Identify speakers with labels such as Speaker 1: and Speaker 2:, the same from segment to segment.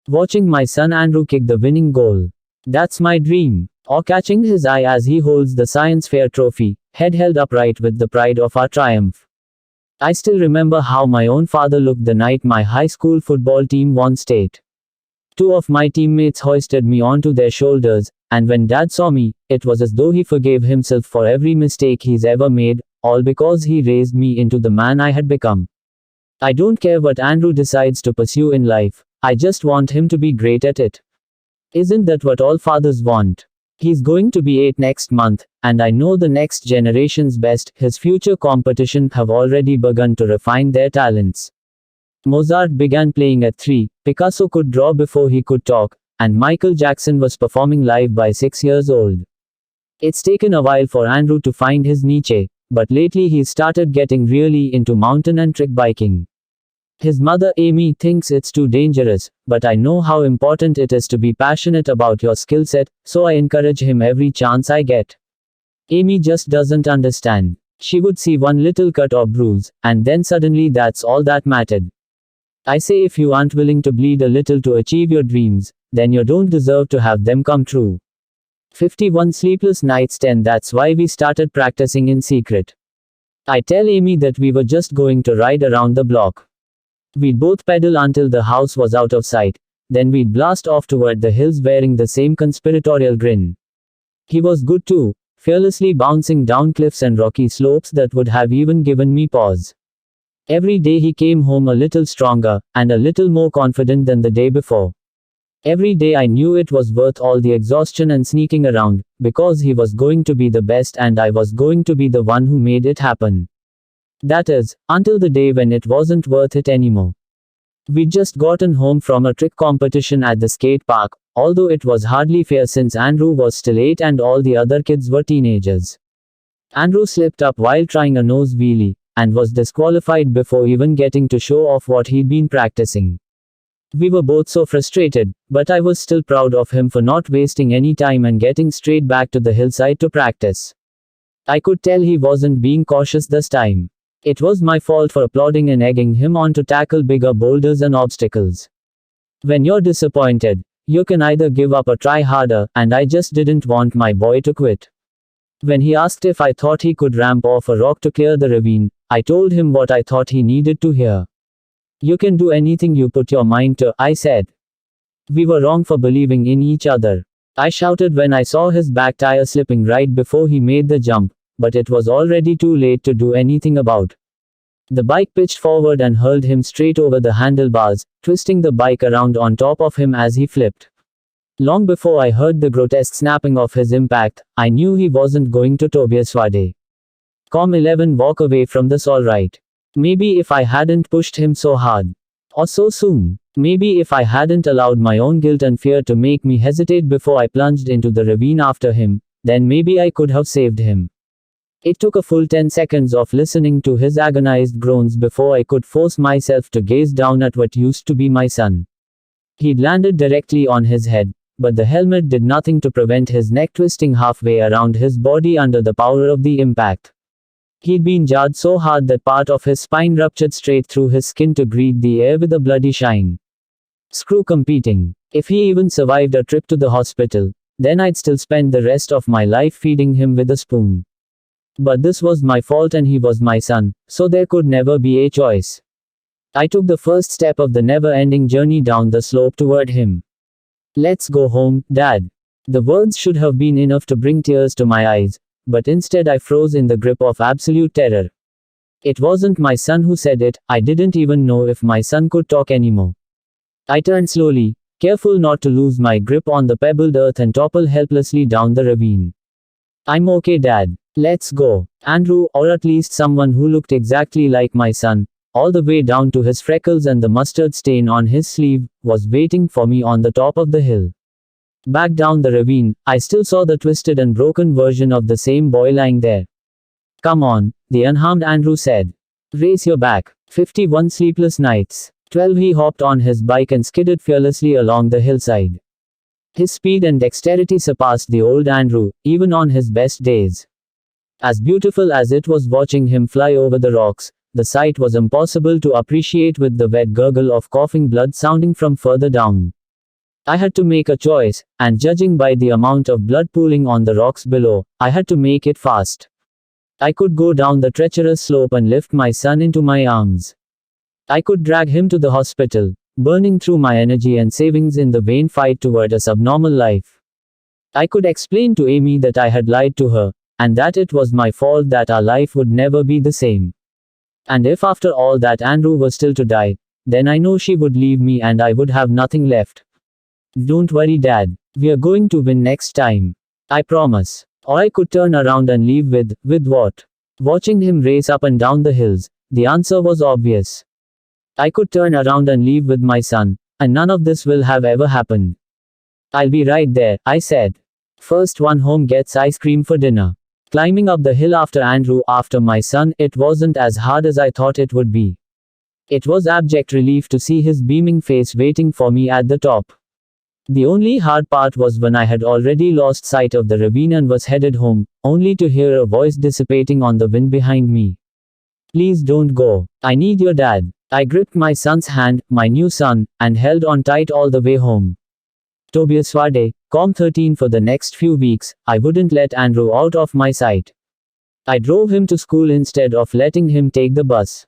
Speaker 1: Watching my son Andrew kick the winning goal. That's my dream. Or catching his eye as he holds the science fair trophy, head held upright with the pride of our triumph. I still remember how my own father looked the night my high school football team won state. Two of my teammates hoisted me onto their shoulders, and when Dad saw me, it was as though he forgave himself for every mistake he's ever made, all because he raised me into the man I had become. I don't care what Andrew decides to pursue in life, I just want him to be great at it. Isn't that what all fathers want? He's going to be 8 next month, and I know the next generation's best, his future competition have already begun to refine their talents. Mozart began playing at 3, Picasso could draw before he could talk, and Michael Jackson was performing live by 6 years old. It's taken a while for Andrew to find his niche, but lately he's started getting really into mountain and trick biking. His mother Amy thinks it's too dangerous, but I know how important it is to be passionate about your skill set, so I encourage him every chance I get. Amy just doesn't understand. She would see one little cut or bruise, and then suddenly that's all that mattered. I say if you aren't willing to bleed a little to achieve your dreams, then you don't deserve to have them come true. 51 sleepless nights 10. That's why we started practicing in secret. I tell Amy that we were just going to ride around the block. We'd both pedal until the house was out of sight, then we'd blast off toward the hills wearing the same conspiratorial grin. He was good too, fearlessly bouncing down cliffs and rocky slopes that would have even given me pause. Every day he came home a little stronger, and a little more confident than the day before. Every day I knew it was worth all the exhaustion and sneaking around, because he was going to be the best and I was going to be the one who made it happen. That is, until the day when it wasn't worth it anymore. We'd just gotten home from a trick competition at the skate park, although it was hardly fair since Andrew was still 8 and all the other kids were teenagers. Andrew slipped up while trying a nose wheelie, and was disqualified before even getting to show off what he'd been practicing. We were both so frustrated, but I was still proud of him for not wasting any time and getting straight back to the hillside to practice. I could tell he wasn't being cautious this time. It was my fault for applauding and egging him on to tackle bigger boulders and obstacles. When you're disappointed, you can either give up or try harder, and I just didn't want my boy to quit. When he asked if I thought he could ramp off a rock to clear the ravine, I told him what I thought he needed to hear. You can do anything you put your mind to, I said. We were wrong for believing in each other. I shouted when I saw his back tire slipping right before he made the jump, but it was already too late to do anything about. The bike pitched forward and hurled him straight over the handlebars, twisting the bike around on top of him as he flipped. Long before I heard the grotesque snapping of his impact, I knew he wasn't going to Tobias Wade. Com 11 walk away from this alright. Maybe if I hadn't pushed him so hard. Or so soon. Maybe if I hadn't allowed my own guilt and fear to make me hesitate before I plunged into the ravine after him, then maybe I could have saved him. It took a full 10 seconds of listening to his agonized groans before I could force myself to gaze down at what used to be my son. He'd landed directly on his head, but the helmet did nothing to prevent his neck twisting halfway around his body under the power of the impact. He'd been jarred so hard that part of his spine ruptured straight through his skin to greet the air with a bloody shine. Screw competing. If he even survived a trip to the hospital, then I'd still spend the rest of my life feeding him with a spoon. But this was my fault and he was my son, so there could never be a choice. I took the first step of the never-ending journey down the slope toward him. Let's go home, Dad. The words should have been enough to bring tears to my eyes, but instead I froze in the grip of absolute terror. It wasn't my son who said it, I didn't even know if my son could talk anymore. I turned slowly, careful not to lose my grip on the pebbled earth and topple helplessly down the ravine. I'm okay, Dad. Let's go. Andrew, or at least someone who looked exactly like my son, all the way down to his freckles and the mustard stain on his sleeve, was waiting for me on the top of the hill. Back down the ravine, I still saw the twisted and broken version of the same boy lying there. Come on, the unharmed Andrew said. Race your back. 51 sleepless nights. 12. He hopped on his bike and skidded fearlessly along the hillside. His speed and dexterity surpassed the old Andrew, even on his best days. As beautiful as it was watching him fly over the rocks, the sight was impossible to appreciate with the wet gurgle of coughing blood sounding from further down. I had to make a choice, and judging by the amount of blood pooling on the rocks below, I had to make it fast. I could go down the treacherous slope and lift my son into my arms. I could drag him to the hospital, burning through my energy and savings in the vain fight toward a subnormal life. I could explain to Amy that I had lied to her, and that it was my fault that our life would never be the same. And if after all that Andrew was still to die, then I know she would leave me and I would have nothing left. Don't worry, Dad. We're going to win next time. I promise. Or I could turn around and leave with what? Watching him race up and down the hills, the answer was obvious. I could turn around and leave with my son, and none of this will have ever happened. I'll be right there, I said. First one home gets ice cream for dinner. Climbing up the hill after Andrew, after my son, it wasn't as hard as I thought it would be. It was abject relief to see his beaming face waiting for me at the top. The only hard part was when I had already lost sight of the ravine and was headed home, only to hear a voice dissipating on the wind behind me. Please don't go. I need your dad. I gripped my son's hand, my new son, and held on tight all the way home. Tobias Wade, Com 13 for the next few weeks, I wouldn't let Andrew out of my sight. I drove him to school instead of letting him take the bus.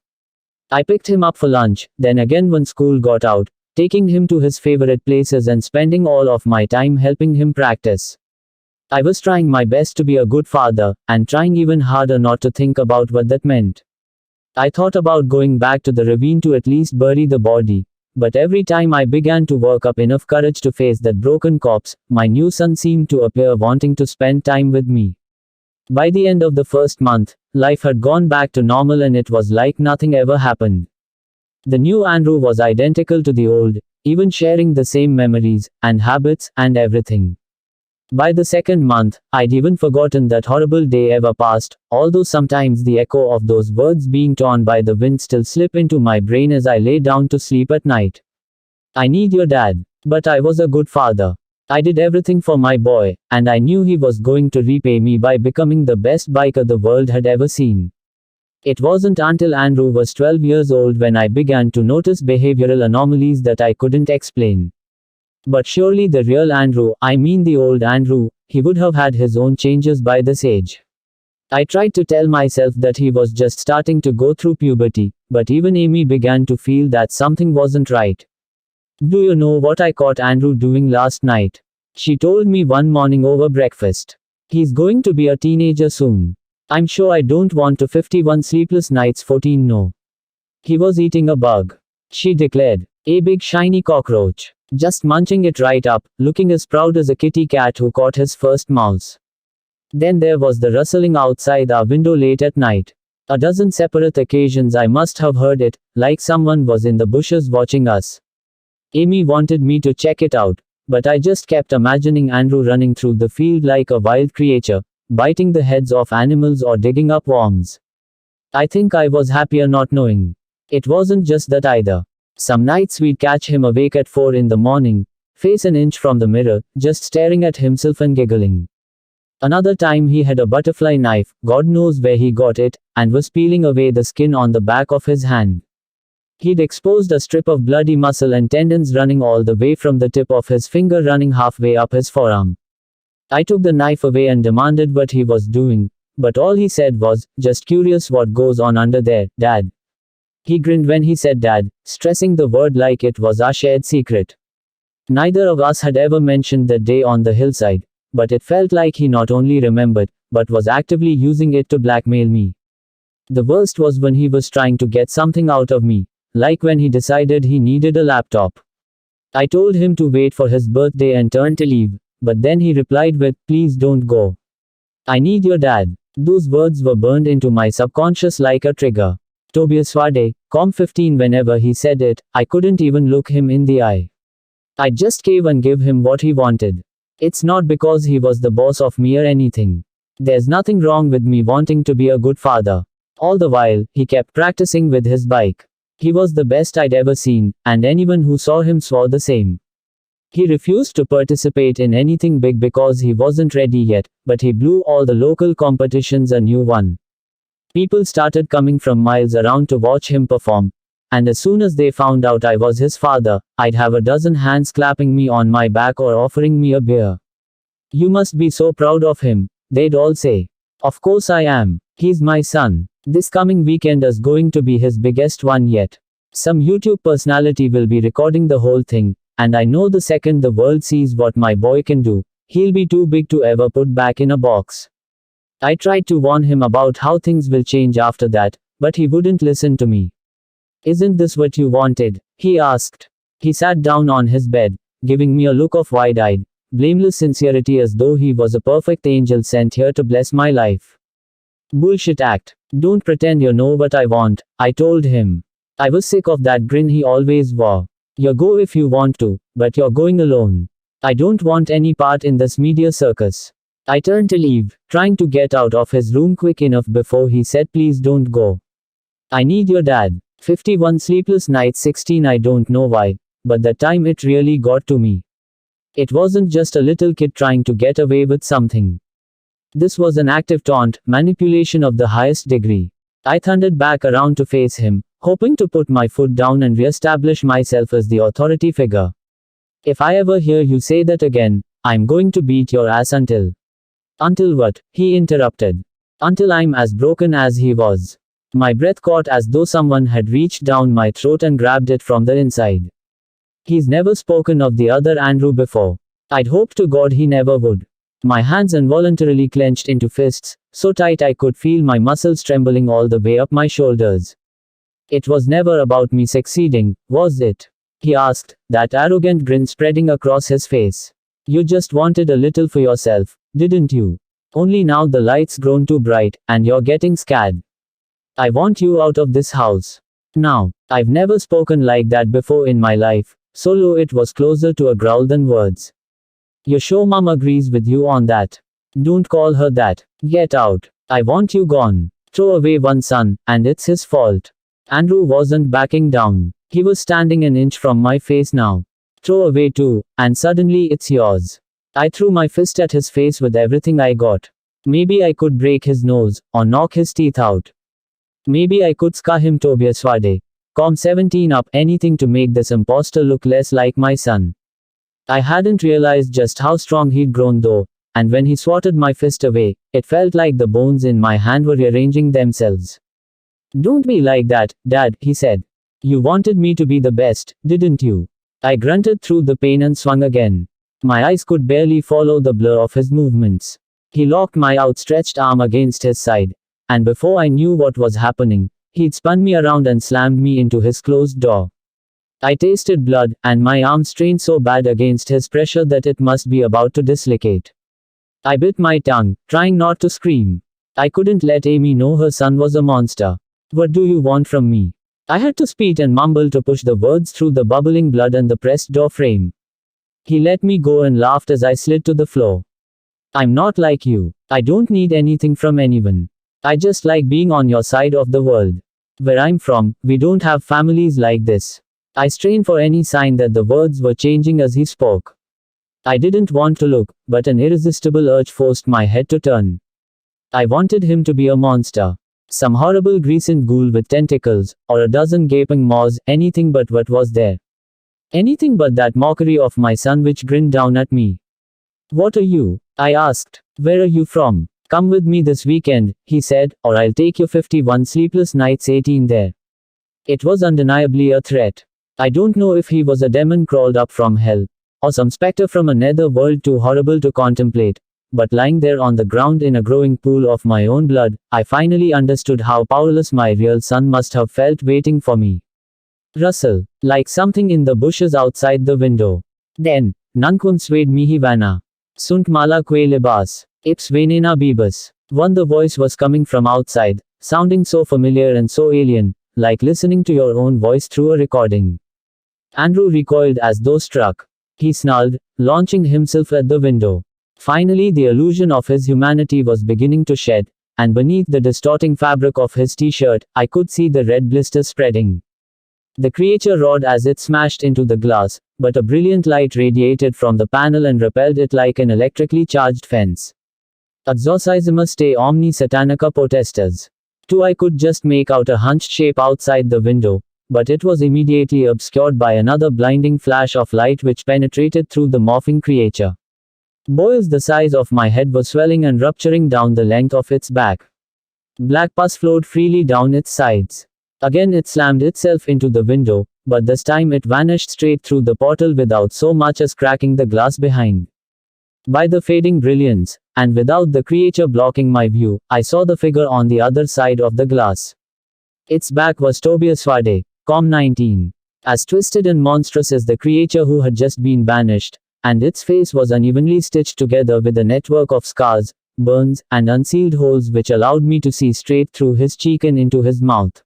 Speaker 1: I picked him up for lunch, then again when school got out, taking him to his favorite places and spending all of my time helping him practice. I was trying my best to be a good father, and trying even harder not to think about what that meant. I thought about going back to the ravine to at least bury the body, but every time I began to work up enough courage to face that broken corpse, my new son seemed to appear wanting to spend time with me. By the end of the first month, life had gone back to normal and it was like nothing ever happened. The new Andrew was identical to the old, even sharing the same memories, and habits, and everything. By the second month, I'd even forgotten that horrible day ever passed, although sometimes the echo of those words being torn by the wind still slip into my brain as I lay down to sleep at night. I need your dad. But I was a good father. I did everything for my boy, and I knew he was going to repay me by becoming the best biker the world had ever seen. It wasn't until Andrew was 12 years old when I began to notice behavioral anomalies that I couldn't explain. But surely the real Andrew, I mean the old Andrew, he would have had his own changes by this age. I tried to tell myself that he was just starting to go through puberty, but even Amy began to feel that something wasn't right. Do you know what I caught Andrew doing last night? She told me one morning over breakfast. He's going to be a teenager soon. I'm sure I don't want to 51 sleepless nights 14 no. He was eating a bug. She declared. A big shiny cockroach. Just munching it right up, looking as proud as a kitty cat who caught his first mouse. Then there was the rustling outside our window late at night. A dozen separate occasions I must have heard it, like someone was in the bushes watching us. Amy wanted me to check it out, but I just kept imagining Andrew running through the field like a wild creature, biting the heads off animals or digging up worms. I think I was happier not knowing. It wasn't just that either. Some nights we'd catch him awake at 4 in the morning, face an inch from the mirror, just staring at himself and giggling. Another time he had a butterfly knife, God knows where he got it, and was peeling away the skin on the back of his hand. He'd exposed a strip of bloody muscle and tendons running all the way from the tip of his finger running halfway up his forearm. I took the knife away and demanded what he was doing, but all he said was, "Just curious what goes on under there, Dad." He grinned when he said Dad, stressing the word like it was our shared secret. Neither of us had ever mentioned that day on the hillside, but it felt like he not only remembered, but was actively using it to blackmail me. The worst was when he was trying to get something out of me, like when he decided he needed a laptop. I told him to wait for his birthday and turned to leave, but then he replied with, "Please don't go. I need your dad." Those words were burned into my subconscious like a trigger. Tobias Wade, Com 15. Whenever he said it, I couldn't even look him in the eye. I'd just cave and give him what he wanted. It's not because he was the boss of me or anything. There's nothing wrong with me wanting to be a good father. All the while, he kept practicing with his bike. He was the best I'd ever seen, and anyone who saw him swore the same. He refused to participate in anything big because he wasn't ready yet, but he blew all the local competitions a new one. People started coming from miles around to watch him perform, and as soon as they found out I was his father, I'd have a dozen hands clapping me on my back or offering me a beer. You must be so proud of him, they'd all say. Of course I am. He's my son. This coming weekend is going to be his biggest one yet. Some YouTube personality will be recording the whole thing, and I know the second the world sees what my boy can do, he'll be too big to ever put back in a box. I tried to warn him about how things will change after that, but he wouldn't listen to me. Isn't this what you wanted? He asked. He sat down on his bed, giving me a look of wide-eyed, blameless sincerity as though he was a perfect angel sent here to bless my life. Bullshit act. Don't pretend you know what I want, I told him. I was sick of that grin he always wore. You go if you want to, but you're going alone. I don't want any part in this media circus. I turned to leave, trying to get out of his room quick enough before he said please don't go. I need your dad. 51 sleepless nights 16 I don't know why, but that time it really got to me. It wasn't just a little kid trying to get away with something. This was an active taunt, manipulation of the highest degree. I thundered back around to face him, hoping to put my foot down and re-establish myself as the authority figure. If I ever hear you say that again, I'm going to beat your ass until. Until what? He interrupted. Until I'm as broken as he was. My breath caught as though someone had reached down my throat and grabbed it from the inside. He's never spoken of the other Andrew before. I'd hoped to God he never would. My hands involuntarily clenched into fists, so tight I could feel my muscles trembling all the way up my shoulders. It was never about me succeeding, was it? He asked, that arrogant grin spreading across his face. You just wanted a little for yourself, didn't you? Only now the light's grown too bright, and you're getting scared. I want you out of this house. Now. I've never spoken like that before in my life, so low it was closer to a growl than words. You're sure Mom agrees with you on that? Don't call her that. Get out. I want you gone. Throw away one son, and it's his fault. Andrew wasn't backing down. He was standing an inch from my face now. Throw away two, and suddenly it's yours. I threw my fist at his face with everything I got. Maybe I could break his nose, or knock his teeth out. Maybe I could scar him Tobias Wade. Com 17 up, anything to make this imposter look less like my son. I hadn't realized just how strong he'd grown though, and when he swatted my fist away, it felt like the bones in my hand were rearranging themselves. Don't be like that, Dad, he said. You wanted me to be the best, didn't you? I grunted through the pain and swung again. My eyes could barely follow the blur of his movements. He locked my outstretched arm against his side, and before I knew what was happening, he'd spun me around and slammed me into his closed door. I tasted blood, and my arm strained so bad against his pressure that it must be about to dislocate. I bit my tongue, trying not to scream. I couldn't let Amy know her son was a monster. What do you want from me? I had to spit and mumble to push the words through the bubbling blood and the pressed door frame. He let me go and laughed as I slid to the floor. I'm not like you. I don't need anything from anyone. I just like being on your side of the world. Where I'm from, we don't have families like this. I strained for any sign that the words were changing as he spoke. I didn't want to look, but an irresistible urge forced my head to turn. I wanted him to be a monster. Some horrible greased ghoul with tentacles, or a dozen gaping maws, anything but what was there. Anything but that mockery of my son which grinned down at me. What are you? I asked. Where are you from? Come with me this weekend, he said, or I'll take you 51 sleepless nights 18 there. It was undeniably a threat. I don't know if he was a demon crawled up from hell, or some specter from a nether world too horrible to contemplate, but lying there on the ground in a growing pool of my own blood, I finally understood how powerless my real son must have felt waiting for me. Rustle, like something in the bushes outside the window. Then, Nankum swayed mihivana. Sunt mala que libas. Ips venena bibas. One the voice was coming from outside, sounding so familiar and so alien, like listening to your own voice through a recording. Andrew recoiled as though struck. He snarled, launching himself at the window. Finally the illusion of his humanity was beginning to shed, and beneath the distorting fabric of his t-shirt, I could see the red blisters spreading. The creature roared as it smashed into the glass, but a brilliant light radiated from the panel and repelled it like an electrically charged fence. Exorcismus te omni satanica potestas. Too I could just make out a hunched shape outside the window, but it was immediately obscured by another blinding flash of light which penetrated through the morphing creature. Boils the size of my head was swelling and rupturing down the length of its back. Black pus flowed freely down its sides. Again it slammed itself into the window, but this time it vanished straight through the portal without so much as cracking the glass behind. By the fading brilliance, and without the creature blocking my view, I saw the figure on the other side of the glass. Its back was Tobias Wade, Com-19. As twisted and monstrous as the creature who had just been banished, and its face was unevenly stitched together with a network of scars, burns, and unsealed holes which allowed me to see straight through his cheek and into his mouth.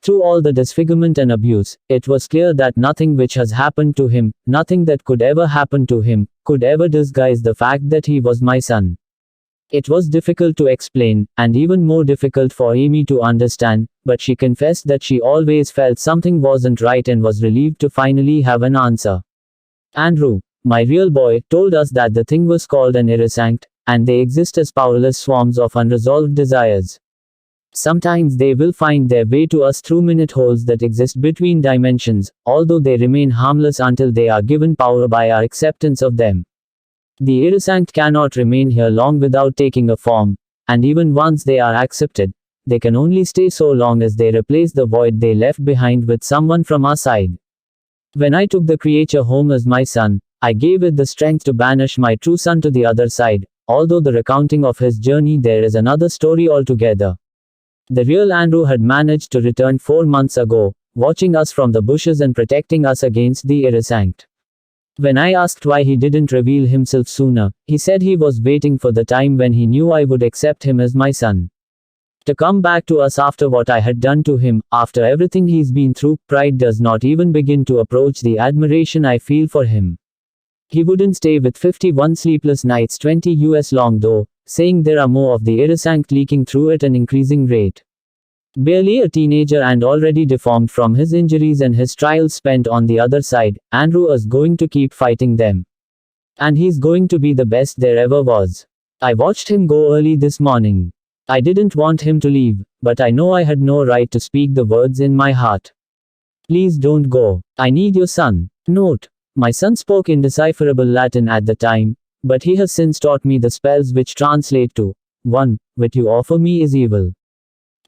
Speaker 1: Through all the disfigurement and abuse, it was clear that nothing which has happened to him, nothing that could ever happen to him, could ever disguise the fact that he was my son. It was difficult to explain, and even more difficult for Amy to understand, but she confessed that she always felt something wasn't right and was relieved to finally have an answer. Andrew, my real boy, told us that the thing was called an iridescent, and they exist as powerless swarms of unresolved desires. Sometimes they will find their way to us through minute holes that exist between dimensions, although they remain harmless until they are given power by our acceptance of them. The iridescent cannot remain here long without taking a form, and even once they are accepted, they can only stay so long as they replace the void they left behind with someone from our side. When I took the creature home as my son, I gave it the strength to banish my true son to the other side, although the recounting of his journey there is another story altogether. The real Andrew had managed to return 4 months ago, watching us from the bushes and protecting us against the iridescent. When I asked why he didn't reveal himself sooner, he said he was waiting for the time when he knew I would accept him as my son. To come back to us after what I had done to him, after everything he's been through, pride does not even begin to approach the admiration I feel for him. He wouldn't stay with 51 sleepless nights 20 US long though, saying there are more of the iridescent leaking through at an increasing rate. Barely a teenager and already deformed from his injuries and his trials spent on the other side, Andrew is going to keep fighting them. And he's going to be the best there ever was. I watched him go early this morning. I didn't want him to leave, but I know I had no right to speak the words in my heart. Please don't go. I need your son. Note: my son spoke indecipherable Latin at the time, but he has since taught me the spells which translate to 1. What you offer me is evil.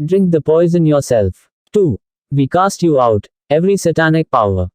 Speaker 1: Drink the poison yourself. 2. We cast you out, every satanic power.